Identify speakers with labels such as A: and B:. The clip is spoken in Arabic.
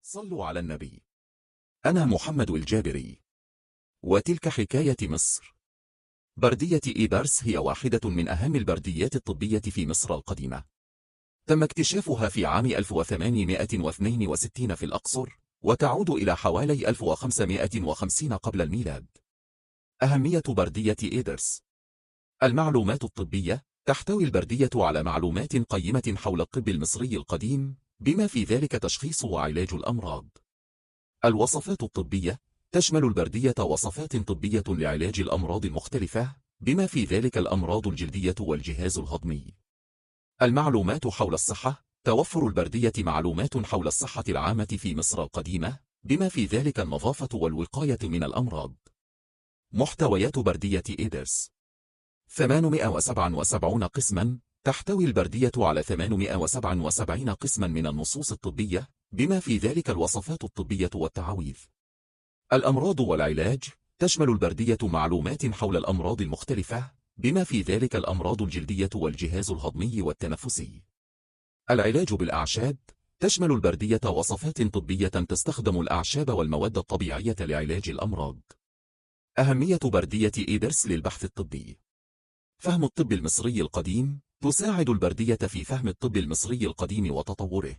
A: صلوا على النبي. أنا محمد الجابري. وتلك حكاية مصر. بردية إيبرس هي واحدة من أهم البرديات الطبية في مصر القديمة. تم اكتشافها في عام 1862 في الأقصر، وتعود إلى حوالي 1550 قبل الميلاد. أهمية بردية إيبرس. المعلومات الطبية. تحتوي البردية على معلومات قيمة حول الطب المصري القديم، بما في ذلك تشخيص وعلاج الأمراض. الوصفات الطبية. تشمل البردية وصفات طبية لعلاج الأمراض المختلفة، بما في ذلك الأمراض الجلدية والجهاز الهضمي. المعلومات حول الصحة. توفر البردية معلومات حول الصحة العامة في مصر القديمة، بما في ذلك النظافة والوقاية من الأمراض. محتويات بردية إيبرس: 877 قسما. تحتوي البردية على 877 قسما من النصوص الطبية، بما في ذلك الوصفات الطبية والتعاويذ. الأمراض والعلاج. تشمل البردية معلومات حول الأمراض المختلفة، بما في ذلك الأمراض الجلدية والجهاز الهضمي والتنفسي. العلاج بالأعشاب. تشمل البردية وصفات طبية تستخدم الأعشاب والمواد الطبيعية لعلاج الأمراض. أهمية بردية إيبرس للبحث الطبي. فهم الطب المصري القديم. تساعد البردية في فهم الطب المصري القديم وتطوره.